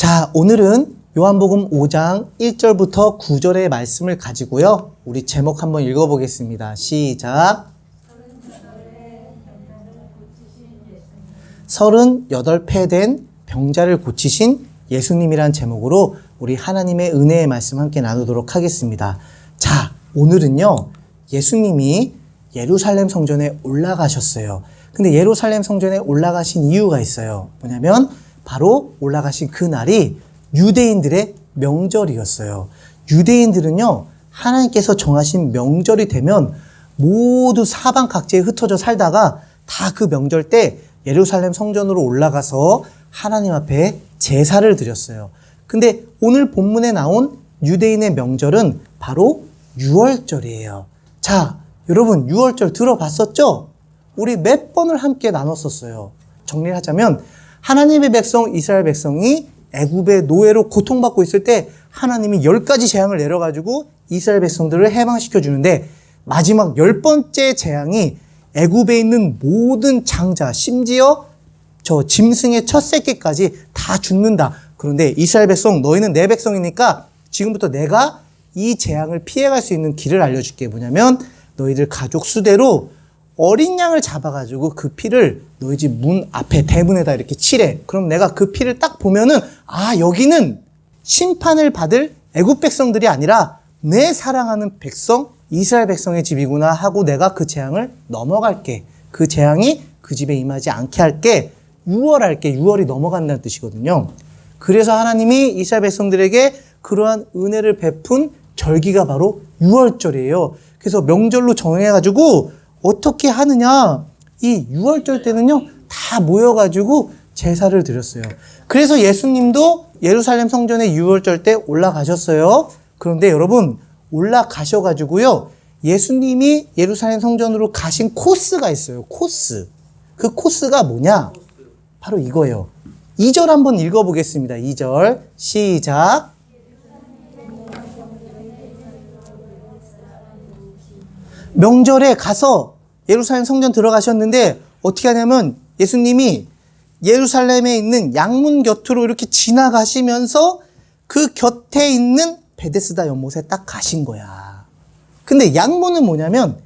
자, 오늘은 요한복음 5장 1절부터 9절의 말씀을 가지고요. 우리 제목 한번 읽어보겠습니다. 시작. 38 된 병자를 고치신 예수님이란 제목으로 우리 하나님의 은혜의 말씀 함께 나누도록 하겠습니다. 자, 오늘은요, 예수님이 예루살렘 성전에 올라가셨어요. 근데 예루살렘 성전에 올라가신 이유가 있어요. 뭐냐면 바로 올라가신 그날이 유대인들의 명절이었어요. 유대인들은요, 하나님께서 정하신 명절이 되면 모두 사방 각지에 흩어져 살다가 다 그 명절 때 예루살렘 성전으로 올라가서 하나님 앞에 제사를 드렸어요. 근데 오늘 본문에 나온 유대인의 명절은 바로 유월절이에요. 자, 여러분 유월절 들어봤었죠? 우리 몇 번을 함께 나눴었어요. 정리를 하자면 하나님의 백성 이스라엘 백성이 애굽의 노예로 고통받고 있을 때 하나님이 10가지 재앙을 내려가지고 이스라엘 백성들을 해방시켜 주는데 마지막 10번째 재앙이 애굽에 있는 모든 장자, 심지어 저 짐승의 첫 새끼까지 다 죽는다. 그런데 이스라엘 백성, 너희는 내 백성이니까 지금부터 내가 이 재앙을 피해갈 수 있는 길을 알려줄게. 뭐냐면 너희들 가족 수대로 어린 양을 잡아가지고 그 피를 너희 집 문 앞에 대문에다 이렇게 칠해. 그럼 내가 그 피를 딱 보면은 아, 여기는 심판을 받을 애굽 백성들이 아니라 내 사랑하는 백성 이스라엘 백성의 집이구나 하고 내가 그 재앙을 넘어갈게. 그 재앙이 그 집에 임하지 않게 할게. 유월할게. 유월이 넘어간다는 뜻이거든요. 그래서 하나님이 이스라엘 백성들에게 그러한 은혜를 베푼 절기가 바로 유월절이에요. 그래서 명절로 정해가지고 어떻게 하느냐, 이 유월절 때는요 다 모여가지고 제사를 드렸어요. 그래서 예수님도 예루살렘 성전에 유월절 때 올라가셨어요. 그런데 여러분 올라가셔가지고요, 예수님이 예루살렘 성전으로 가신 코스가 있어요. 코스. 그 코스가 뭐냐? 바로 이거예요. 2절 한번 읽어보겠습니다. 2절 시작. 명절에 가서 예루살렘 성전 들어가셨는데 어떻게 하냐면 예수님이 예루살렘에 있는 양문 곁으로 이렇게 지나가시면서 그 곁에 있는 베데스다 연못에 딱 가신 거야. 근데 양문은 뭐냐면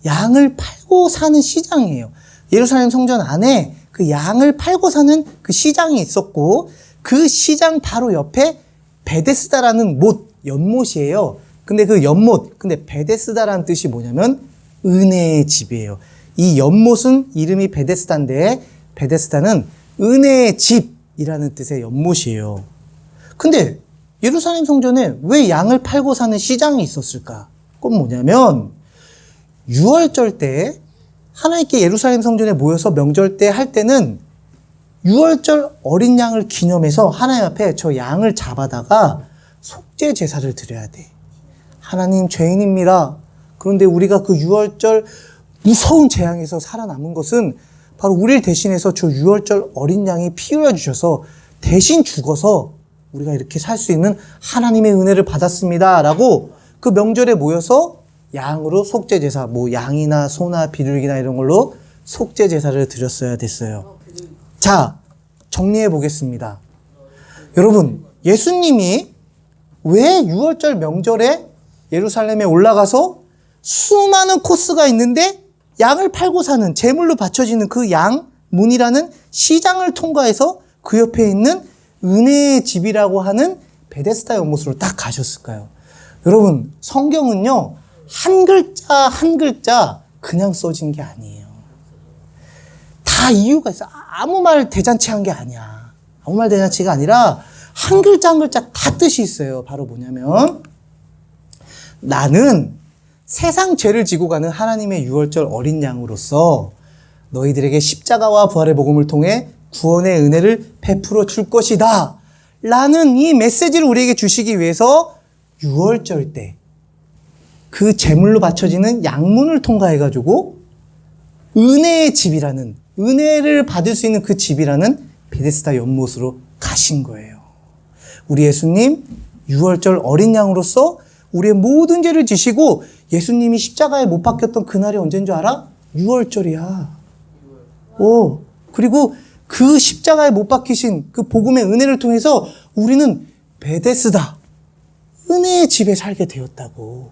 양을 팔고 사는 시장이에요. 예루살렘 성전 안에 그 양을 팔고 사는 그 시장이 있었고 그 시장 바로 옆에 베데스다라는 못, 연못이에요. 근데 그 연못, 근데 베데스다라는 뜻이 뭐냐면 은혜의 집이에요. 이 연못은 이름이 베데스다인데 베데스다는 은혜의 집이라는 뜻의 연못이에요. 근데 예루살렘 성전에 왜 양을 팔고 사는 시장이 있었을까? 그건 뭐냐면 유월절 때 하나님께 예루살렘 성전에 모여서 명절 때 할 때는 유월절 어린 양을 기념해서 하나님 앞에 저 양을 잡아다가 속죄 제사를 드려야 돼. 하나님 죄인입니다. 그런데 우리가 그 유월절 무서운 재앙에서 살아남은 것은 바로 우리를 대신해서 저 유월절 어린 양이 피 흘려주셔서 대신 죽어서 우리가 이렇게 살 수 있는 하나님의 은혜를 받았습니다. 라고 그 명절에 모여서 양으로 속죄 제사, 뭐 양이나 소나 비둘기나 이런 걸로 속죄 제사를 드렸어야 됐어요. 자, 정리해 보겠습니다. 여러분, 예수님이 왜 유월절 명절에 예루살렘에 올라가서 수많은 코스가 있는데 양을 팔고 사는 제물로 바쳐지는 그 양문이라는 시장을 통과해서 그 옆에 있는 은혜의 집이라고 하는 베데스다 연못으로 딱 가셨을까요? 여러분, 성경은요 한 글자 한 글자 그냥 써진 게 아니에요. 다 이유가 있어. 아무 말 대잔치 한 게 아니야. 아무 말 대잔치가 아니라 한 글자 한 글자 다 뜻이 있어요. 바로 뭐냐면 나는 세상 죄를 지고 가는 하나님의 유월절 어린 양으로서 너희들에게 십자가와 부활의 복음을 통해 구원의 은혜를 베풀어 줄 것이다 라는 이 메시지를 우리에게 주시기 위해서 유월절 때 그 제물로 바쳐지는 양문을 통과해가지고 은혜의 집이라는, 은혜를 받을 수 있는 그 집이라는 베데스다 연못으로 가신 거예요. 우리 예수님 유월절 어린 양으로서 우리의 모든 죄를 지시고 예수님이 십자가에 못 박혔던 그날이 언제인 줄 알아? 유월절이야. 그리고 그 십자가에 못 박히신 그 복음의 은혜를 통해서 우리는 베데스다, 은혜의 집에 살게 되었다고.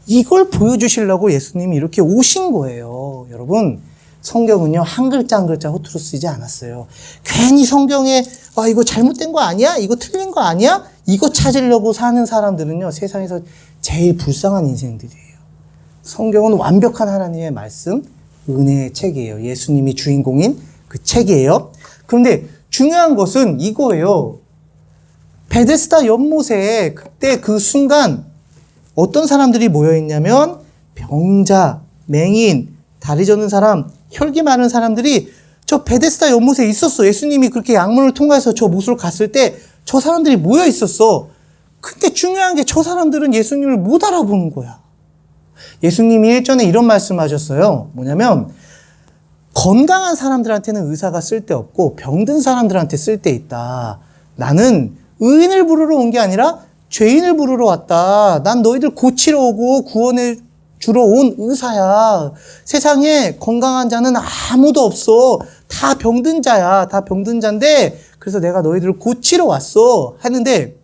이걸 보여주시려고 예수님이 이렇게 오신 거예요. 여러분, 성경은요, 한 글자 한 글자 허투루 쓰지 않았어요. 괜히 성경에 이거 잘못된 거 아니야? 이거 틀린 거 아니야? 이거 찾으려고 사는 사람들은요, 세상에서 제일 불쌍한 인생들이에요. 성경은 완벽한 하나님의 말씀, 은혜의 책이에요. 예수님이 주인공인 그 책이에요. 그런데 중요한 것은 이거예요. 베데스다 연못에 그때 그 순간 어떤 사람들이 모여있냐면 병자, 맹인, 다리 저는 사람, 혈기 많은 사람들이 저 베데스다 연못에 있었어. 예수님이 그렇게 양문을 통과해서 저 못으로 갔을 때 저 사람들이 모여 있었어. 근데 중요한 게 저 사람들은 예수님을 못 알아보는 거야. 예수님이 일전에 이런 말씀하셨어요. 뭐냐면 건강한 사람들한테는 의사가 쓸데없고 병든 사람들한테 쓸데있다. 나는 의인을 부르러 온 게 아니라 죄인을 부르러 왔다. 난 너희들 고치러 오고 구원해 주러 온 의사야. 세상에 건강한 자는 아무도 없어. 다 병든 자야. 다 병든 자인데 그래서 내가 너희들을 고치러 왔어. 하는데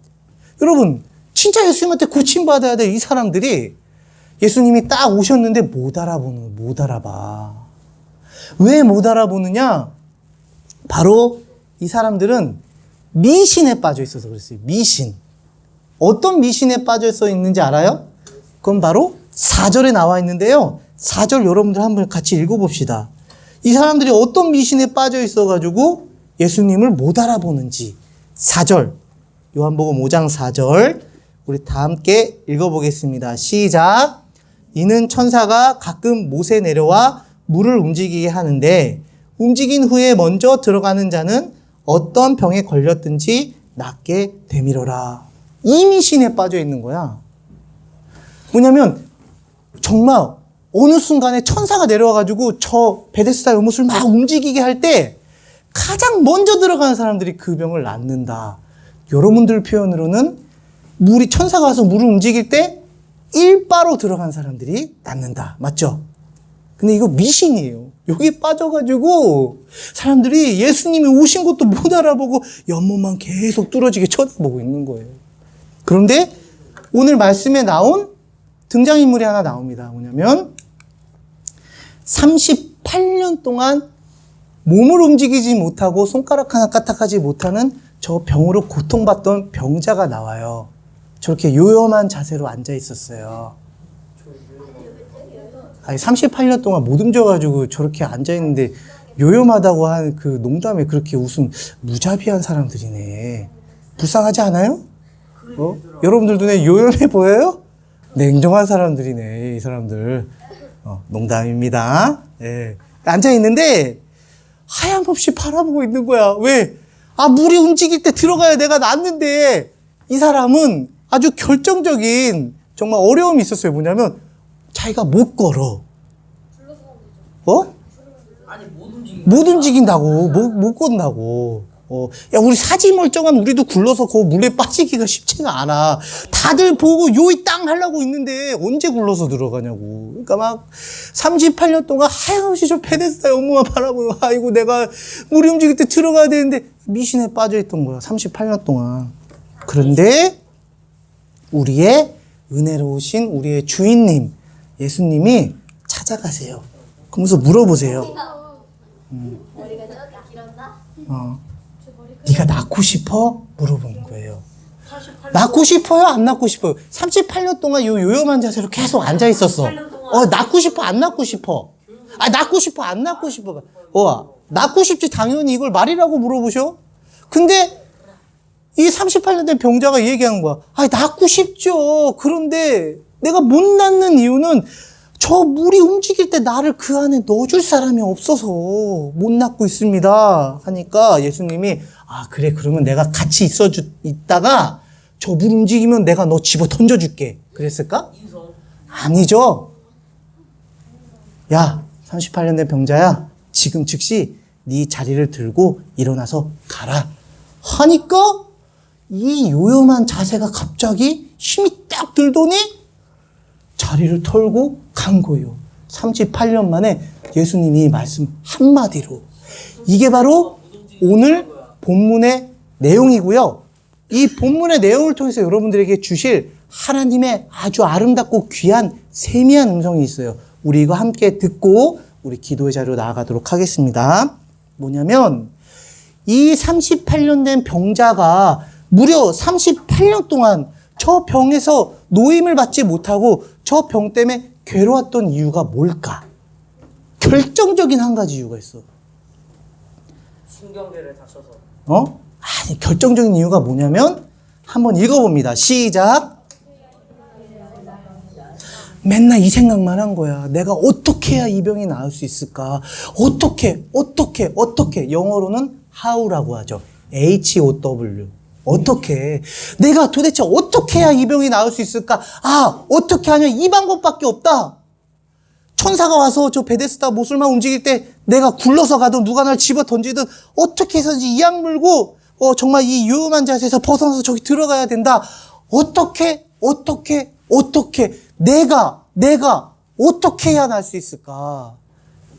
여러분, 진짜 예수님한테 고침받아야 될 이 사람들이 예수님이 딱 오셨는데 못 알아봐. 왜 못 알아보느냐? 바로 이 사람들은 미신에 빠져 있어서 그랬어요. 미신. 어떤 미신에 빠져 있는지 알아요? 그건 바로 4절에 나와 있는데요. 4절 여러분들 한번 같이 읽어봅시다. 이 사람들이 어떤 미신에 빠져 있어가지고 예수님을 못 알아보는지. 4절. 요한복음 5장 4절. 우리 다 함께 읽어보겠습니다. 시작. 이는 천사가 가끔 못에 내려와 물을 움직이게 하는데 움직인 후에 먼저 들어가는 자는 어떤 병에 걸렸든지 낫게 되미로라. 이 미신에 빠져 있는 거야. 뭐냐면 정말 어느 순간에 천사가 내려와가지고 저 베데스다 연못을 막 움직이게 할 때 가장 먼저 들어가는 사람들이 그 병을 낫는다. 여러분들 표현으로는 천사가 와서 물을 움직일 때 일바로 들어간 사람들이 낫는다. 맞죠? 근데 이거 미신이에요. 여기 빠져가지고 사람들이 예수님이 오신 것도 못 알아보고 연못만 계속 뚫어지게 쳐다보고 있는 거예요. 그런데 오늘 말씀에 나온 등장인물이 하나 나옵니다. 뭐냐면 38년 동안 몸을 움직이지 못하고 손가락 하나 까딱하지 못하는 저 병으로 고통받던 병자가 나와요. 저렇게 요염한 자세로 앉아 있었어요. 아니 38년 동안 못 움직여가지고 저렇게 앉아 있는데 요염하다고 한 그 농담에 그렇게 웃음 무자비한 사람들이네. 불쌍하지 않아요? 여러분들 눈에 요염해 보여요? 냉정한 사람들이네, 이 사람들. 농담입니다. 예. 앉아 있는데 하염없이 바라보고 있는 거야. 왜? 물이 움직일 때 들어가야 내가 낫는데 이 사람은 아주 결정적인 정말 어려움이 있었어요. 뭐냐면 자기가 못 걸어. 아니 못 움직인다고. 못 건다고. 야, 우리 사지 멀쩡한 우리도 굴러서 그 물에 빠지기가 쉽지가 않아. 다들 보고 요이 땅 하려고 있는데 언제 굴러서 들어가냐고. 그러니까 막 38년 동안 하염없이 저 베데스다 연못만 바라보고 아이고 내가 물이 움직일 때 들어가야 되는데 미신에 빠져있던 거야. 38년 동안. 그런데 우리의 은혜로우신 우리의 주인님 예수님이 찾아가세요. 그러면서 물어보세요. 머리가 길었나? 네가 낳고 싶어? 물어보는 거예요. 낳고 싶어요? 안 낳고 싶어요? 38년 동안 요염한 자세로 계속 앉아 있었어. 낳고 싶어? 안 낳고 싶어? 낳고 싶어? 안 낳고 싶어? 낳고 싶지 당연히. 이걸 말이라고 물어보셔? 근데 이 38년 된 병자가 얘기하는 거야. 낳고 싶죠. 그런데 내가 못 낳는 이유는 저 물이 움직일 때 나를 그 안에 넣어줄 사람이 없어서 못 낳고 있습니다. 하니까 예수님이 그래, 그러면 내가 같이 있다가 저 물 움직이면 내가 너 집어 던져줄게. 그랬을까? 아니죠. 야, 38년 된 병자야, 지금 즉시 네 자리를 들고 일어나서 가라. 하니까 이 요염한 자세가 갑자기 힘이 딱 들더니 자리를 털고 간 거예요. 38년 만에 예수님이 말씀 한마디로. 이게 바로 오늘 본문의 내용이고요. 이 본문의 내용을 통해서 여러분들에게 주실 하나님의 아주 아름답고 귀한 세미한 음성이 있어요. 우리 이거 함께 듣고 우리 기도의 자리로 나아가도록 하겠습니다. 뭐냐면 이 38년 된 병자가 무려 38년 동안 저 병에서 노임을 받지 못하고 저 병 때문에 괴로웠던 이유가 뭘까? 결정적인 한 가지 이유가 있어. 신경계를 다쳐서. 아니, 결정적인 이유가 뭐냐면 한번 읽어봅니다. 시작. 맨날 이 생각만 한 거야. 내가 어떻게 해야 이 병이 나을 수 있을까? 어떻게. 영어로는 how라고 하죠. HOW. 어떻게. 내가 도대체 어떻게 해야 이 병이 나을 수 있을까? 아, 어떻게 하냐? 이 방법밖에 없다. 천사가 와서 저 베데스다 모술만 움직일 때 내가 굴러서 가든 누가 날 집어 던지든 어떻게 해서든지 이 약 물고 정말 이 위험한 자세에서 벗어나서 저기 들어가야 된다. 어떻게 내가 어떻게 해야 날 수 있을까?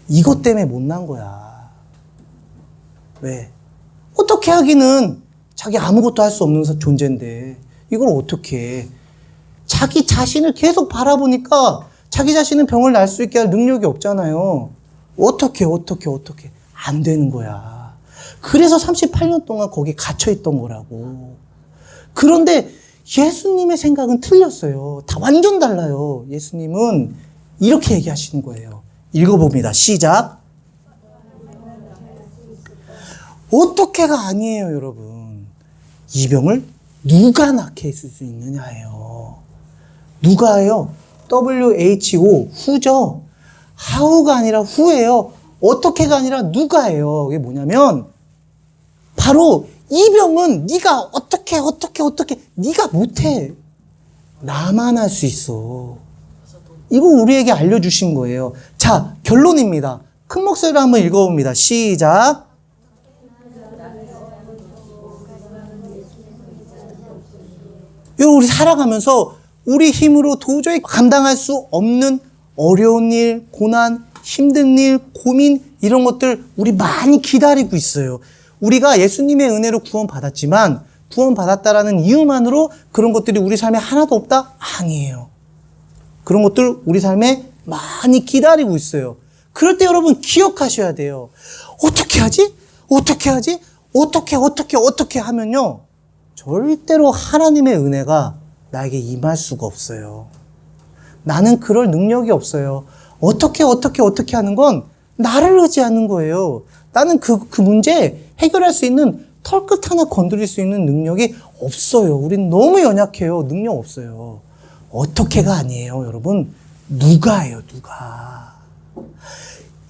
이것 때문에 못난 거야. 왜? 어떻게 하기는 자기 아무것도 할 수 없는 존재인데 이걸 어떻게 해? 자기 자신을 계속 바라보니까 자기 자신은 병을 날 수 있게 할 능력이 없잖아요. 어떻게 안 되는 거야. 그래서 38년 동안 거기 갇혀 있던 거라고. 그런데 예수님의 생각은 틀렸어요. 다 완전 달라요. 예수님은 이렇게 얘기하시는 거예요. 읽어봅니다. 시작. 어떻게가 아니에요, 여러분. 이 병을 누가 낫게 해줄 수 있느냐예요. 누가예요? WHO, 후죠. how가 아니라 who예요. 어떻게가 아니라 누가예요. 이게 뭐냐면 바로 이 병은 네가 어떻게 네가 못해. 나만 할 수 있어. 이거 우리에게 알려주신 거예요. 자, 결론입니다. 큰 목소리로 한번 읽어봅니다. 시작. 우리 살아가면서 우리 힘으로 도저히 감당할 수 없는 어려운 일, 고난, 힘든 일, 고민 이런 것들 우리 많이 기다리고 있어요. 우리가 예수님의 은혜로 구원받았지만 구원받았다라는 이유만으로 그런 것들이 우리 삶에 하나도 없다? 아니에요. 그런 것들 우리 삶에 많이 기다리고 있어요. 그럴 때 여러분 기억하셔야 돼요. 어떻게 하지? 어떻게 하면요. 절대로 하나님의 은혜가 나에게 임할 수가 없어요. 나는 그럴 능력이 없어요. 어떻게 하는 건 나를 의지하는 거예요. 나는 그 문제 해결할 수 있는 털끝 하나 건드릴 수 있는 능력이 없어요. 우린 너무 연약해요. 능력 없어요. 어떻게가 아니에요, 여러분. 누가예요, 누가.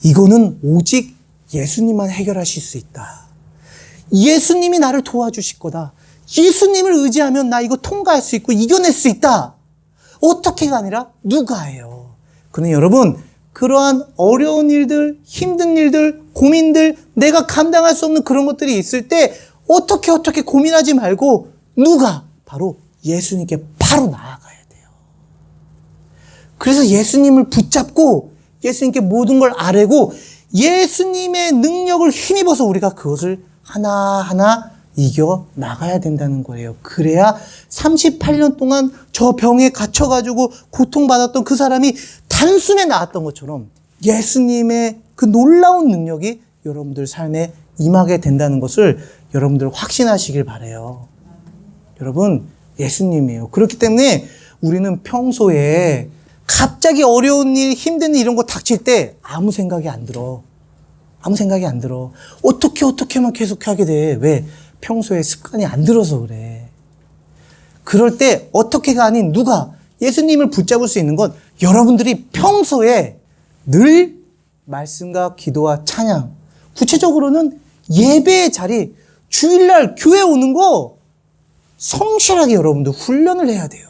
이거는 오직 예수님만 해결하실 수 있다. 예수님이 나를 도와주실 거다. 예수님을 의지하면 나 이거 통과할 수 있고 이겨낼 수 있다. 어떻게가 아니라 누가예요. 그런데 여러분, 그러한 어려운 일들, 힘든 일들, 고민들, 내가 감당할 수 없는 그런 것들이 있을 때 어떻게 고민하지 말고 누가? 바로 예수님께 바로 나아가야 돼요. 그래서 예수님을 붙잡고 예수님께 모든 걸 아뢰고 예수님의 능력을 힘입어서 우리가 그것을 하나하나 이겨 나가야 된다는 거예요. 그래야 38년 동안 저 병에 갇혀가지고 고통받았던 그 사람이 단숨에 나았던 것처럼 예수님의 그 놀라운 능력이 여러분들 삶에 임하게 된다는 것을 여러분들 확신하시길 바라요. 여러분, 예수님이에요. 그렇기 때문에 우리는 평소에 갑자기 어려운 일, 힘든 일 이런 거 닥칠 때 아무 생각이 안 들어. 어떻게만 계속 하게 돼. 왜? 평소에 습관이 안 들어서 그래. 그럴 때 어떻게가 아닌 누가 예수님을 붙잡을 수 있는 건 여러분들이 평소에 늘 말씀과 기도와 찬양, 구체적으로는 예배의 자리, 주일날 교회 오는 거 성실하게 여러분들 훈련을 해야 돼요.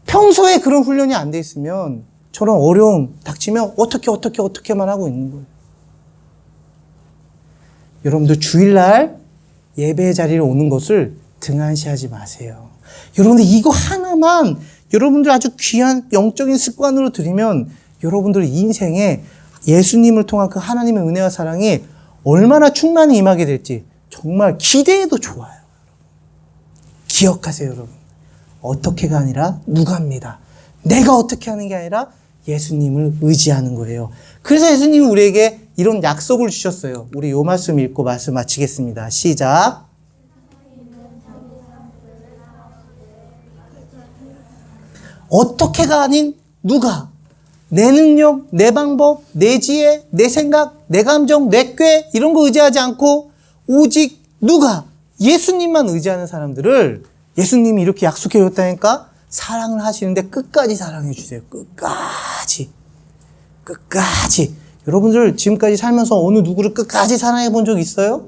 평소에 그런 훈련이 안 돼 있으면 저런 어려움 닥치면 어떻게만 하고 있는 거예요. 여러분들 주일날 예배의 자리에 오는 것을 등한시하지 마세요. 여러분들 이거 하나만 여러분들 아주 귀한 영적인 습관으로 들이면 여러분들 인생에 예수님을 통한 그 하나님의 은혜와 사랑이 얼마나 충만히 임하게 될지 정말 기대해도 좋아요. 기억하세요, 여러분. 어떻게가 아니라 누가입니다. 내가 어떻게 하는 게 아니라 예수님을 의지하는 거예요. 그래서 예수님이 우리에게 이런 약속을 주셨어요. 우리 요 말씀 읽고 말씀 마치겠습니다. 시작. 어떻게가 아닌 누가. 내 능력, 내 방법, 내 지혜, 내 생각, 내 감정, 내 꾀 이런 거 의지하지 않고 오직 누가. 예수님만 의지하는 사람들을 예수님이 이렇게 약속해 줬다니까 사랑을 하시는데 끝까지 사랑해 주세요. 끝까지. 끝까지. 여러분들 지금까지 살면서 어느 누구를 끝까지 사랑해 본 적 있어요?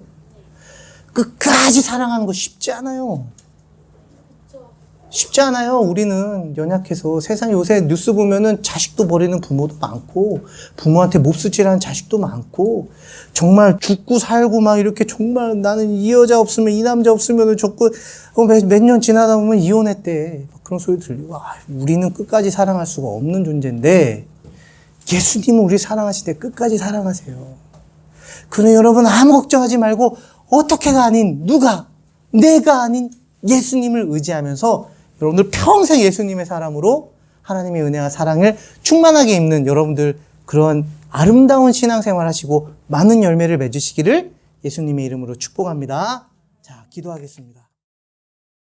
끝까지 사랑하는 거 쉽지 않아요. 쉽지 않아요. 우리는 연약해서 세상 요새 뉴스 보면은 자식도 버리는 부모도 많고 부모한테 몹쓸짓하는 자식도 많고 정말 죽고 살고 막 이렇게 정말 나는 이 여자 없으면 이 남자 없으면 좋고 몇 년 지나다 보면 이혼했대. 그런 소리 들리고 우리는 끝까지 사랑할 수가 없는 존재인데 예수님은 우리 사랑하실 때 끝까지 사랑하세요. 그러니 여러분 아무 걱정하지 말고 어떻게가 아닌 누가 내가 아닌 예수님을 의지하면서 여러분들 평생 예수님의 사람으로 하나님의 은혜와 사랑을 충만하게 입는 여러분들 그런 아름다운 신앙생활 하시고 많은 열매를 맺으시기를 예수님의 이름으로 축복합니다. 자, 기도하겠습니다.